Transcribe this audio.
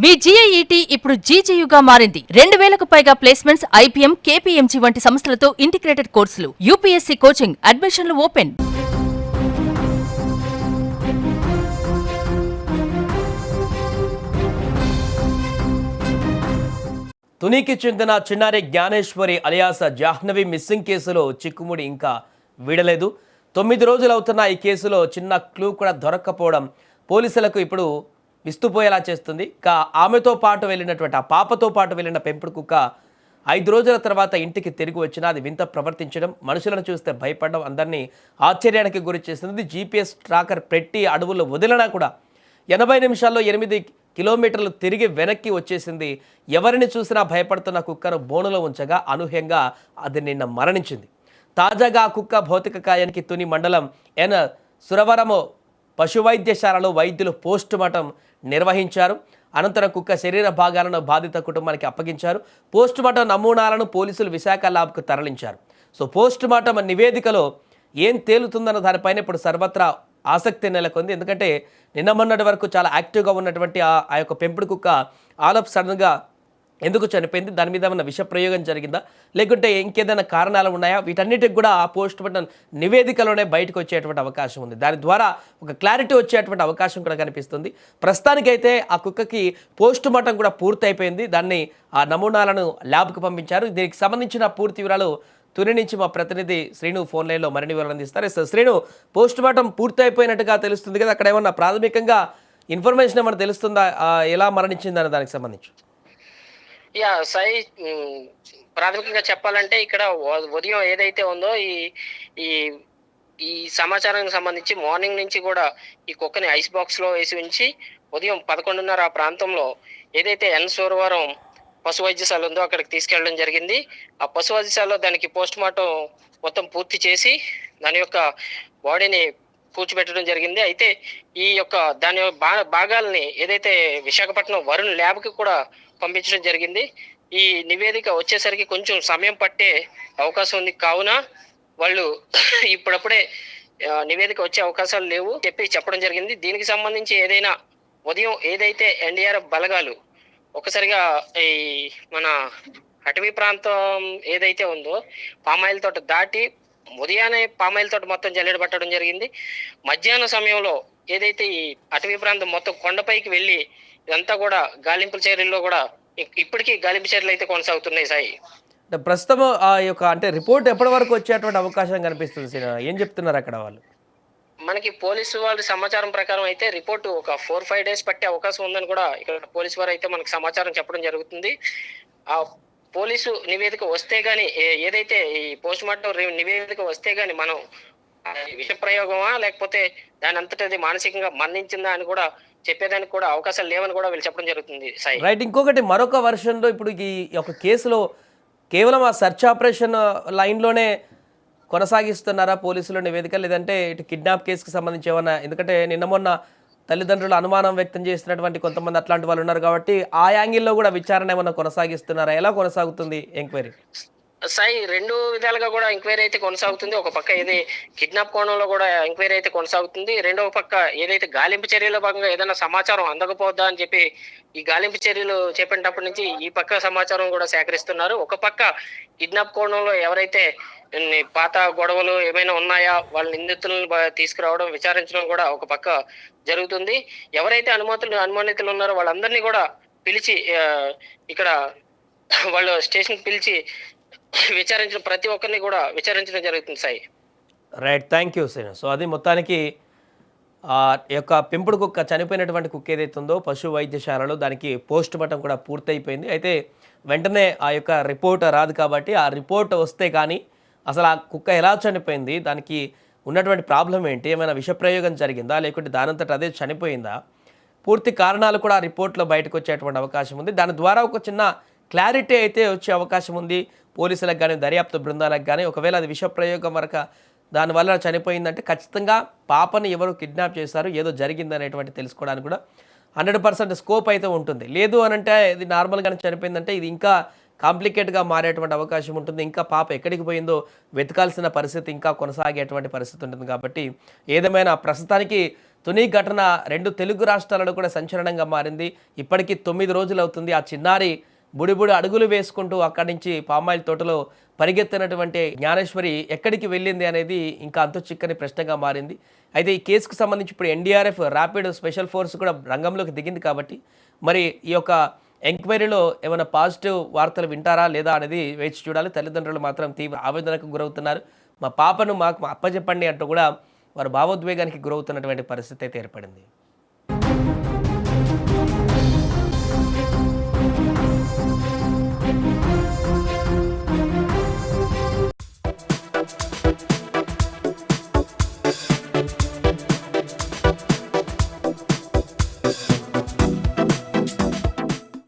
మీ జీఐఈటీ ఇప్పుడు జీజేయుగా మారింది. 2000కు పైగా ప్లేస్మెంట్స్, ఐపీఎం, కేపీఎంజీ వంటి సంస్థలతో ఇంటిగ్రేటెడ్ కోర్సులు. యూపీఎస్సీ కోచింగ్, అడ్మిషన్లు ఓపెన్. తునికి చెందిన చిన్నారి జ్ఞానేశ్వరి అలియాస జాహ్నవి మిస్సింగ్ కేసులో చిక్కుముడి ఇంకా వీడలేదు. 9 రోజులవుతున్న ఈ కేసులో చిన్న క్లూ కూడా దొరక్కపోవడం పోలీసులకు ఇప్పుడు విస్తుపోయేలా చేస్తుంది. ఆమెతో పాటు వెళ్ళినటువంటి ఆ పాపతో పాటు వెళ్ళిన పెంపుడు కుక్క 5 రోజుల తర్వాత ఇంటికి తిరిగి వచ్చినా అది వింత ప్రవర్తించడం, మనుషులను చూస్తే భయపడడం అందరినీ ఆశ్చర్యానికి గురి చేస్తుంది. జీపీఎస్ ట్రాకర్ పెట్టి అడవుల్లో వదిలినా కూడా 80 నిమిషాల్లో 8 కిలోమీటర్లు తిరిగి వెనక్కి వచ్చేసింది. ఎవరిని చూసినా భయపడుతున్న కుక్కను బోనులో ఉంచగా అనూహ్యంగా అది నిన్న మరణించింది. తాజాగా ఆ కుక్క భౌతిక కాయానికి తుని మండలం సురవరము పశువైద్యశాలలో వైద్యులు పోస్టుమార్టం నిర్వహించారు. అనంతరం కుక్క శరీర భాగాలను బాధిత కుటుంబానికి అప్పగించారు. పోస్టుమార్టం నమూనాలను పోలీసులు విశాఖ ల్యాబ్కు తరలించారు. పోస్టుమార్టం నివేదికలో ఏం తేలుతుందన్న దానిపైన ఇప్పుడు సర్వత్రా ఆసక్తి నెలకొంది. ఎందుకంటే నిన్న మొన్నటి వరకు చాలా యాక్టివ్గా ఉన్నటువంటి ఆ యొక్క పెంపుడు కుక్క ఆల్ ఆఫ్ సడన్గా ఎందుకు చనిపోయింది, దాని మీద ఏమైనా విష ప్రయోగం జరిగిందా, లేకుంటే ఇంకేదైనా కారణాలు ఉన్నాయా, వీటన్నిటికి కూడా ఆ పోస్టుమార్టం నివేదికలోనే బయటకు వచ్చేటువంటి అవకాశం ఉంది. దాని ద్వారా ఒక క్లారిటీ వచ్చేటువంటి అవకాశం కూడా కనిపిస్తుంది. ప్రస్తుతానికైతే ఆ కుక్కకి పోస్టుమార్టం కూడా పూర్తయిపోయింది. దాన్ని ఆ నమూనాలను ల్యాబ్కు పంపించారు. దీనికి సంబంధించిన పూర్తి వివరాలు తుని నుంచి మా ప్రతినిధి శ్రీను ఫోన్ లైన్లో మరిన్ని వివరాలు అందిస్తారు. శ్రీను, పోస్టుమార్టం పూర్తయిపోయినట్టుగా తెలుస్తుంది కదా, అక్కడ ఏమన్నా ప్రాథమికంగా ఇన్ఫర్మేషన్ ఏమన్నా తెలుస్తుందా, ఎలా మరణించిందని దానికి సంబంధించి? సాయి, ప్రాథమికంగా చెప్పాలంటే ఇక్కడ ఉదయం ఏదైతే ఉందో ఈ ఈ సమాచారానికి సంబంధించి మార్నింగ్ నుంచి కూడా ఈ కుక్కని ఐస్ బాక్స్ లో వేసి ఉంచి ఉదయం 11:30 ఆ ప్రాంతంలో ఏదైతే సూరవరం పశు వైద్యశాల ఉందో అక్కడికి తీసుకెళ్ళడం జరిగింది. ఆ పశు వైద్యశాలలో దానికి పోస్ట్ మార్టం మొత్తం పూర్తి చేసి దాని యొక్క బాడీని పూడ్చిపెట్టడం జరిగింది. అయితే ఈ యొక్క దాని భాగాల్ని ఏదైతే విశాఖపట్నం వరుణ్ ల్యాబ్కి కూడా పంపించడం జరిగింది. ఈ నివేదిక వచ్చేసరికి కొంచెం సమయం పట్టే అవకాశం ఉంది. కావున వాళ్ళు ఇప్పుడప్పుడే నివేదిక వచ్చే అవకాశాలు లేవు చెప్పడం జరిగింది. దీనికి సంబంధించి ఏదైనా ఉదయం ఏదైతే ఎన్డీఆర్ఎఫ్ బలగాలు ఒకసారిగా ఈ మన అటవీ ప్రాంతం ఏదైతే ఉందో పామాయిల్ తోట దాటి ఉదయాన్నే పామాయిల్ తోట మొత్తం జల్లెడ పట్టడం జరిగింది. మధ్యాహ్న సమయంలో ఏదైతే ఈ అటవీ ప్రాంతం మొత్తం కొండపైకి వెళ్ళి ఇదంతా కూడా గాలింపుల చర్యల్లో కూడా ఇప్పటికీ గాలింపు చర్యలు అయితే కొనసాగుతున్నాయి. సాయి, ప్రస్తుతం ఆ యొక్క రిపోర్ట్ ఎప్పటి వరకు వచ్చేటువంటి అవకాశం కనిపిస్తుంది? ఏం చెప్తున్నారు అక్కడ వాళ్ళు? మనకి పోలీసు వాళ్ళ సమాచారం ప్రకారం అయితే రిపోర్టు ఒక 4-5 డేస్ పట్టే అవకాశం ఉందని కూడా ఇక్కడ పోలీసు వారు అయితే మనకు సమాచారం చెప్పడం జరుగుతుంది. ఆ పోలీసు నివేదిక వస్తే గానీ, ఏదైతే ఈ పోస్ట్ మార్టం నివేదిక వస్తే గానీ మనం విష ప్రయోగమా లేకపోతే దాని అంతటది మానసికంగా మరణించిందా అని కూడా చెప్పేదానికి కూడా అవకాశాలు లేవని కూడా వీళ్ళు చెప్పడం జరుగుతుంది. సాయి, రైట్. ఇంకొకటి, మరొక వర్షన్లో ఇప్పుడు ఈ యొక్క కేసులో కేవలం ఆ సెర్చ్ ఆపరేషన్ లైన్లోనే కొనసాగిస్తున్నారా పోలీసుల నివేదిక, లేదంటే ఇటు కిడ్నాప్ కేసుకి సంబంధించి ఏమన్నా? ఎందుకంటే నిన్న మొన్న తల్లిదండ్రులు అనుమానం వ్యక్తం చేసినటువంటి కొంతమంది అట్లాంటి వాళ్ళు ఉన్నారు కాబట్టి ఆ యాంగిల్లో కూడా విచారణ ఏమన్నా కొనసాగిస్తున్నారా? ఎలా కొనసాగుతుంది ఎంక్వైరీ? సాయి, 2 విధాలుగా కూడా ఎంక్వైరీ అయితే కొనసాగుతుంది. ఒక పక్క ఏది కిడ్నాప్ కోణంలో కూడా ఎంక్వైరీ అయితే కొనసాగుతుంది. రెండవ పక్క ఏదైతే గాలింపు చర్యల భాగంగా ఏదైనా సమాచారం అందకపోద్దా అని చెప్పి ఈ గాలింపు చర్యలు చేపట్టినప్పటి నుంచి ఈ పక్క సమాచారం కూడా సేకరిస్తున్నారు. ఒక పక్క కిడ్నాప్ కోణంలో ఎవరైతే పాత గొడవలు ఏమైనా ఉన్నాయా వాళ్ళ నిందితులను తీసుకురావడం, విచారించడం కూడా ఒక పక్క జరుగుతుంది. ఎవరైతే అనుమానితులు ఉన్నారో వాళ్ళందరినీ కూడా పిలిచి ఇక్కడ వాళ్ళు స్టేషన్ పిలిచి విచారించిన ప్రతి ఒక్కరిని కూడా విచారించడం జరుగుతుంది. Sai, right, thank you Srinu. అది మొత్తానికి యొక్క పెంపుడు కుక్క, చనిపోయినటువంటి కుక్క ఏదైతే ఉందో పశు వైద్యశాలలో దానికి పోస్ట్ మార్టం కూడా పూర్తయిపోయింది. అయితే వెంటనే ఆ యొక్క రిపోర్ట్ రాదు కాబట్టి ఆ రిపోర్ట్ వస్తే కానీ అసలు ఆ కుక్క ఎలా చనిపోయింది, దానికి ఉన్నటువంటి ప్రాబ్లం ఏంటి, ఏమైనా విషప్రయోగం జరిగిందా, లేకుంటే దానంతట అదే చనిపోయిందా, పూర్తి కారణాలు కూడా ఆ రిపోర్ట్లో బయటకు వచ్చేటువంటి అవకాశం ఉంది. దాని ద్వారా ఒక చిన్న క్లారిటీ అయితే వచ్చే అవకాశం ఉంది పోలీసులకు కానీ దర్యాప్తు బృందాలకు కానీ. ఒకవేళ అది విషప్రయోగం వరకు దానివల్ల చనిపోయిందంటే ఖచ్చితంగా పాపని ఎవరు కిడ్నాప్ చేశారు, ఏదో జరిగిందనేటువంటి తెలుసుకోవడానికి కూడా 100% స్కోప్ అయితే ఉంటుంది. లేదు అనంటే ఇది నార్మల్గానే చనిపోయిందంటే ఇది ఇంకా కాంప్లికేట్గా మారేటువంటి అవకాశం ఉంటుంది. ఇంకా పాప ఎక్కడికి పోయిందో వెతకాల్సిన పరిస్థితి ఇంకా కొనసాగేటువంటి పరిస్థితి ఉంటుంది. కాబట్టి ఏదేమైనా ప్రస్తుతానికి తుని ఘటన 2 తెలుగు రాష్ట్రాలలో కూడా సంచలనంగా మారింది. ఇప్పటికీ 9 రోజులు అవుతుంది. ఆ చిన్నారి బుడిబుడి అడుగులు వేసుకుంటూ అక్కడి నుంచి పామాయిల్ తోటలో పరిగెత్తినటువంటి జ్ఞానేశ్వరి ఎక్కడికి వెళ్ళింది అనేది ఇంకా అంతు చిక్కని ప్రశ్నగా మారింది. అయితే ఈ కేసుకు సంబంధించి ఇప్పుడు ఎన్డీఆర్ఎఫ్ ర్యాపిడ్ స్పెషల్ ఫోర్స్ కూడా రంగంలోకి దిగింది కాబట్టి మరి ఈ యొక్క ఎంక్వైరీలో ఏమైనా పాజిటివ్ వార్తలు వింటారా లేదా అనేది వేచి చూడాలి. తల్లిదండ్రులు మాత్రం తీవ్ర ఆవేదనకు గురవుతున్నారు. మా పాపను మాకు అప్పచెప్పండి అంటూ కూడా వారు భావోద్వేగానికి గురవుతున్నటువంటి పరిస్థితి అయితే ఏర్పడింది.